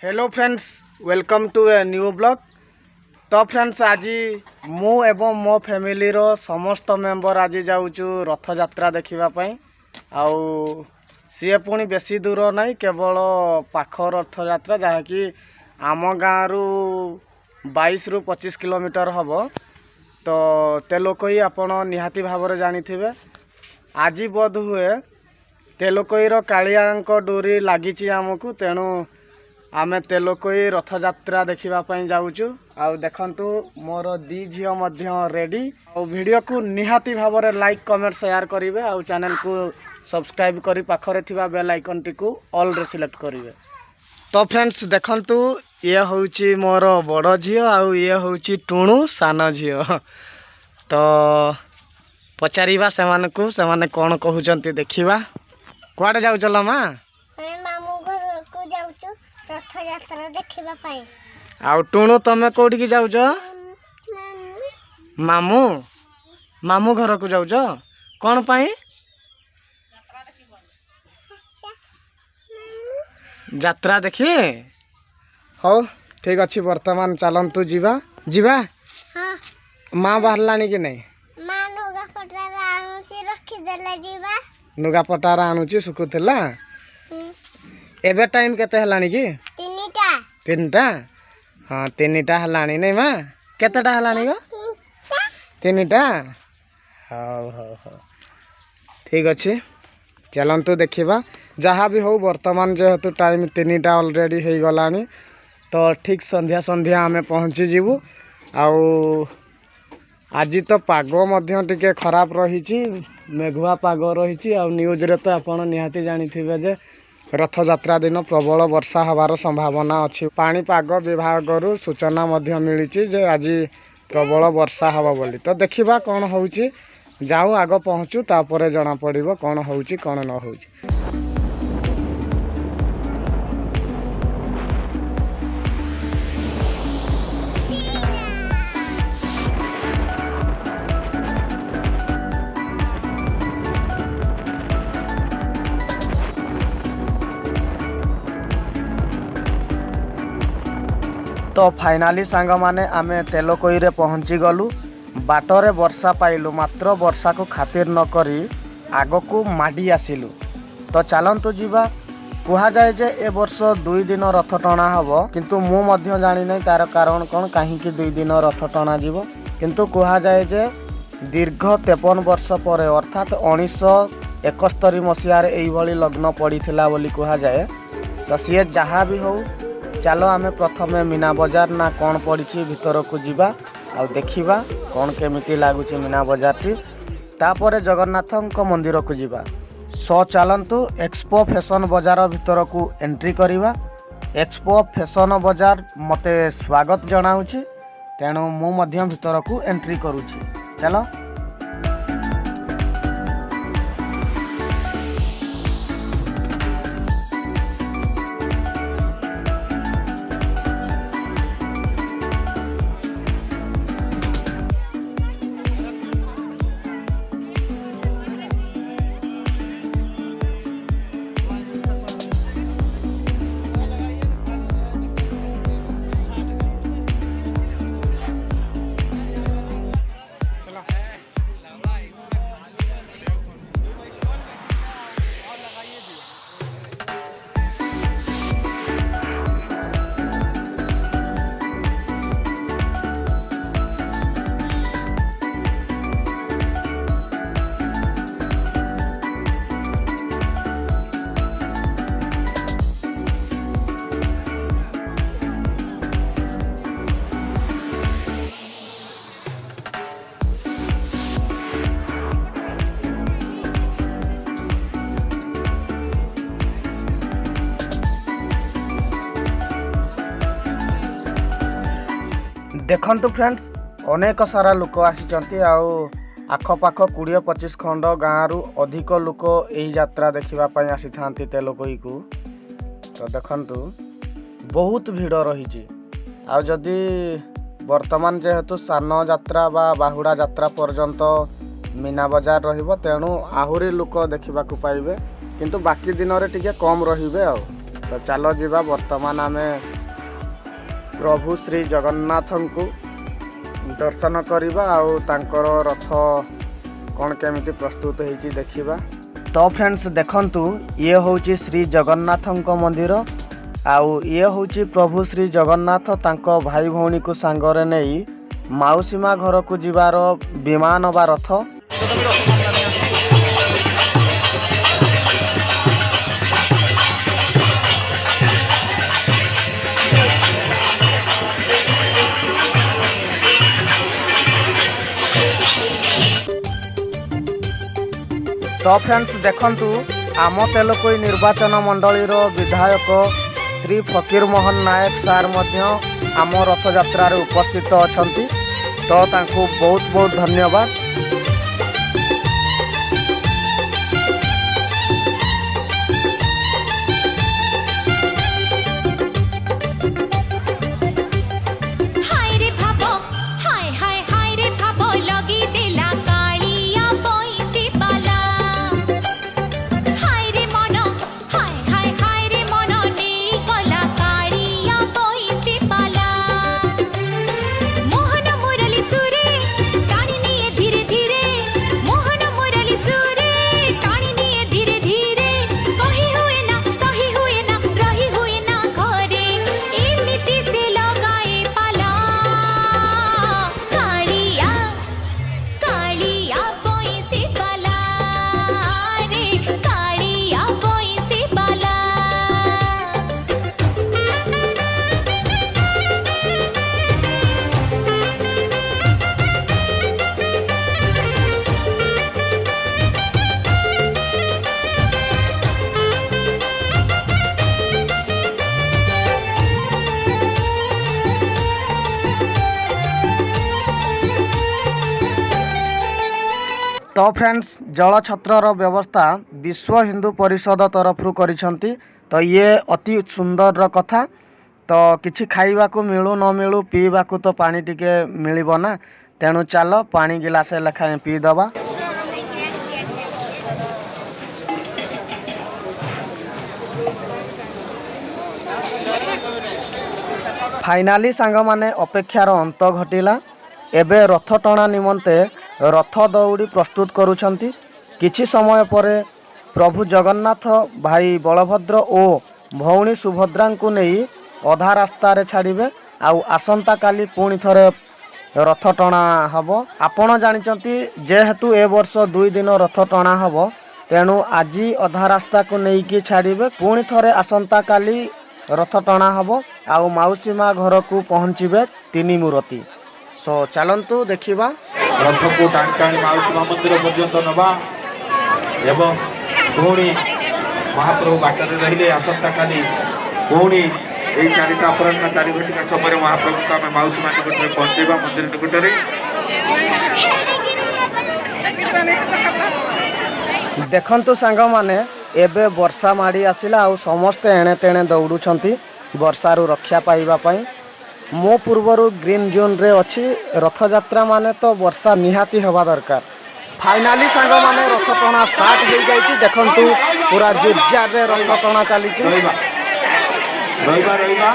Hello friends welcome to a new blog. तो friends आज मु एवं मो फैमिली रो समस्त मेंबर आज जाऊचु रथ यात्रा देखिबा आउ सी पुणी बेसी दूर नहीं केवल पाख रथ यात्रा जहाँकि आम गाँव रु 22 रु 25 किलोमीटर हम। तो तेलोकोई आपण निहाती भाव जानी आज बोध हुए तेलोकोईर कालिया डोरी लगी आमको तेणु आमे तेलोकोई रथ यात्रा देखिबा जाऊचु। आउ देखंतु मोर दी झियो मध्य रेडी। आउ वीडियो को निहाती भाव लाइक कमेंट शेयर करिवे। आउ चैनल को सब्सक्राइब करी पाखरे थिबा बेल आइकन टी को ऑल रे सिलेक्ट करिवे। तो फ्रेंड्स देखंतु ये होउची मोर बड़ झियो आउ ये होउची टुणु सान झियो। तो पचारिबा सेमानकु सेमाने कोन कहउचंती देखिबा। कुआडे जाउ चलो मा? मामू घर को जाउछु रथ यात्रा देखिबा पई। आउ टुणु तमे कोठी की जाउछ? मामू मामू घर को जाउछ कोन पई? यात्रा देखी। हो ठीक अच्छी वर्तमान चलंतु जीवा जीवा। हां माँ बाहरलानी कि नहीं? मां नुगा पटारा आनुची रखी देला जीवा। नुगा पटारा आनुची सुकुथला। एबे टाइम केते हलानी कि? तीनटा। हाँ तीनटा हलानी नहीं माँ केतेटा हलानी गो? तीनटा। हाँ हाँ हाँ ठीक अच्छे चलंतु देखिबा। जहाँ भी हो वर्तमान जेहेतु टाइम तीनटा ऑलरेडी हो गलानी तो ठीक संध्या संध्या आमे पहुँची जीवु। आउ आज तो पाग मध्य टिके खराब रही मेघुआ पाग रही। आ न्यूज रे तो आपण निहाती जानी थिबे जे रथ यात्रा दिन प्रबल वर्षा हबार संभावना अच्छी। पाणीपाग विभाग रु सूचना मध्य मिली जे आज प्रबल वर्षा हबा बोली। तो देखिबा कौन होउची जाऊ आग पहुँचू तापर जना पड़िबो कौन होउची कौन न होउची। तो फाइनाली सांग माने आमे तेलोकोई रे पहुँची गलु। बाटरे वर्षा पाइलु मात्र वर्षा को खातिर न करी आग को माडी आसिलु। तो चलंतु जीवा। कुहा जाए जे ए वर्ष 2 दिन रथ टणा हबो किंतु मु मध्य जानी नै तार कारण कोन काहे कि 2 दिन रथ टणा जीवो। किंतु कुहा जाए जे दीर्घ 53 वर्ष पर अर्थात 1971 मसीह रे एई भली लग्न पड़ीथिला बोली कुहा जाए। तो सी जहाँ भी हो चलो आमे प्रथमे मीना बजार ना कौन पड़ी भीतर को जीवा आ देखिबा कौन केमिति लागुची मीना बजार टी। तापर जगन्नाथ मंदिर को जीवा। सो चलंतु एक्सपो फैशन बजार भीतर को एंट्री करिवा। एक्सपो फैशन बजार मते स्वागत जनाउची तेणु मु मध्य भीतर को एंट्री करूची। चलो देखंतु फ्रेंड्स अनेक सारा लोक आसी आखपाख 20-25 खंड गाँव रु अधिक लोक यही यात्रा देखा आसी था तेलोकोई को। तो देखंतु बहुत भीड़ रही। आदि वर्तमान जेहेतु सान यात्रा बा बाहुड़ा यात्रा पर्यंत मीना बजार रहिबो तेणु आहुरी लोक देखा पाइबे किंतु बाकी दिन रे टिके कम रहिबे। तो चलो जीवा वर्तमान आमे प्रभु श्री जगन्नाथ को दर्शन करवा आउ तांकर रथ कौन केमिति प्रस्तुत होइछि देखिबा। तो फ्रेंड्स देखंतु ये होउछि श्री जगन्नाथ मंदिर आउ ये होउछि प्रभु श्री जगन्नाथ तांको भाई भौणी को सांगरे नेई माउसीमा घर को जीवार विमान बा रथ। तो फ्रेंड्स देखंतु आम तेलकोई निर्वाचन मंडली विधायक श्री फकीर मोहन नायक सार मध्य आम रथ यात्रा उपस्थित अछंती। तो तांको बहुत बहुत धन्यवाद। तो फ्रेंड्स जल छत्रर व्यवस्था विश्व हिंदू परिषद तरफ करिसंती। तो ये अति सुंदर कथा। तो किछि खाइबा को मिलू न मिलू पीवा को तो पानी टिके मिलिबो ना, तेणु चलो पानी गिलासे लेखाएं पी दबा। फाइनाली सांग माने अपेक्षार अंत घटिला। एबे रथ टणा निमंते रथ दौड़ी प्रस्तुत करुछंती। किछि समय परे प्रभु जगन्नाथ भाई बलभद्र और भौणी सुभद्रा को नहीं अधा रास्ता रे छाड़िबे आउ आसंता काली पुणी थरे रथ टणा हबो। आपण जानिचंती जेहेतु ए वर्ष 2 दिन रथ टणा हबो, तेणु आजी अधा रास्ता को नहीं कि छाड़िबे, पुणी थरे आसंता काली रथ टणा हबो आउ माउसीमा घर को पहुँचीबे 3 मूर्ति। सो चलंतु देखिबा। रथ को टाणी टाणी माउसीमा मंदिर पर्यंत नवा एवं पुणी महाप्रभु बाटर रहिले आसंता काली पुणी यही 4टा अपराह्न 4 घटिका समय महाप्रभु को आम माउसीमा निकट में पहुंचेगा मंदिर निकट में। देखंतु सांग माने एबे वर्षा माड़ी आसिला आउ समस्ते एणे तेणे दौड़ुछंती वर्षा रु रक्षा पाइबा पई। मो पूर्वरु ग्रीन जोन रे अछि। रथ यात्रा माने तो वर्षा निहाती हवा दरकार। फाइनाली सांग माने रथ टणा स्टार्ट हो जाइछि। देखंतु पूरा जोरजार रे रथ टणा चलीछि। रहिबा रहिबा रहिबा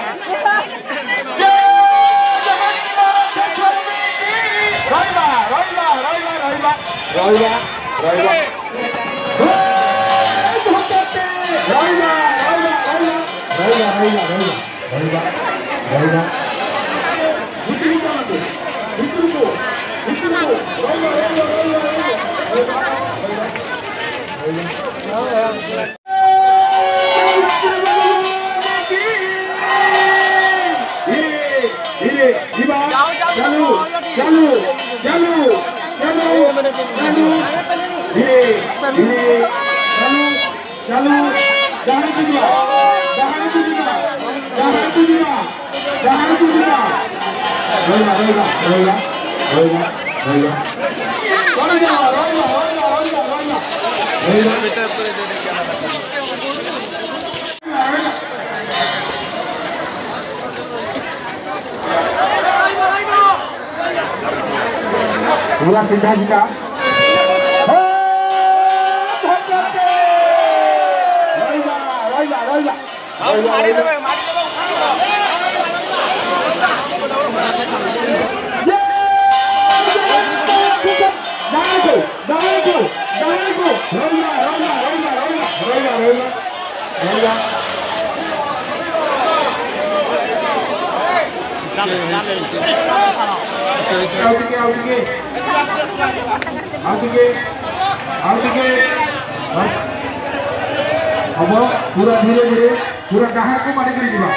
पूरा सीधा सीधा हम पूरा धीरे धीरे पूरा डाहार को मारिक जीवा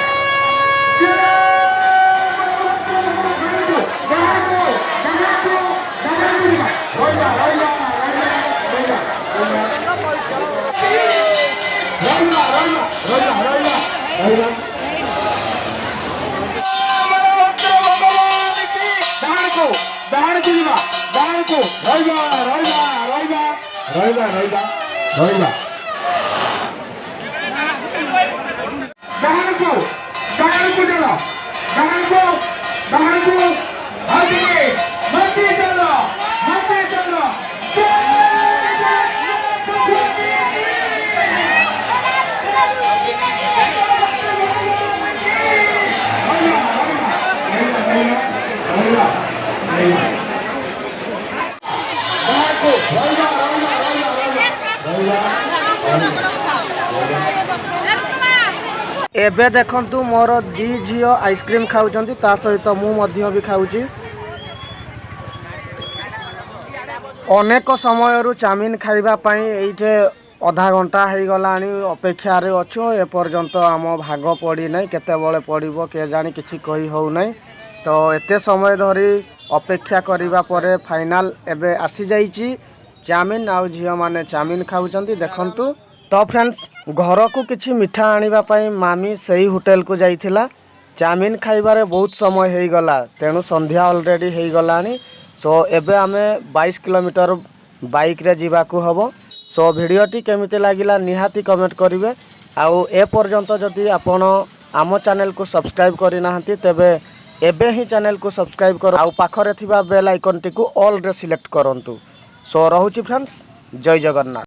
एबे देखंतु मोर दी झियो आइसक्रीम खाउचंती ता सहित मु मध्य भी खाउची। अनेक समयरु चाउमिन खाइबा पई एइठे आधा घंटा हो गलानी अपेक्षार अच्छु एपर्यंत आम भाग पड़ी ना केतबले पड़ो के जानी किसी कही हो नहीं। तो एते समय धरी अपेक्षा करिबा परे फाइनाल एबे आसी जाइची चाउमिन आउ झियो माने चाउमिन खाउचंती देखंतु। तो फ्रेंड्स घर को किसी मिठा आनिबा पई मामी सही होटल को जाइथिला चाउमिन खाइबारे बहुत समय हो गला तेणु संध्या ऑलरेडी हो गलानी। सो एबे आमे 22 किलोमीटर बाइक रे जीवा को हबो। सो भिडियोटी केमिति लागिला निहाती कमेंट करिवे आउ ए पर्यंत जदि आपण आम चैनल को सब्सक्राइब करि नाहंती तेबे एबे ही चैनल को सब्सक्राइब कर आउ पाखरे थिबा बेल आइकन टी को ऑल रे सिलेक्ट करंतु। सो रहूची फ्रेंड्स जय जगन्नाथ।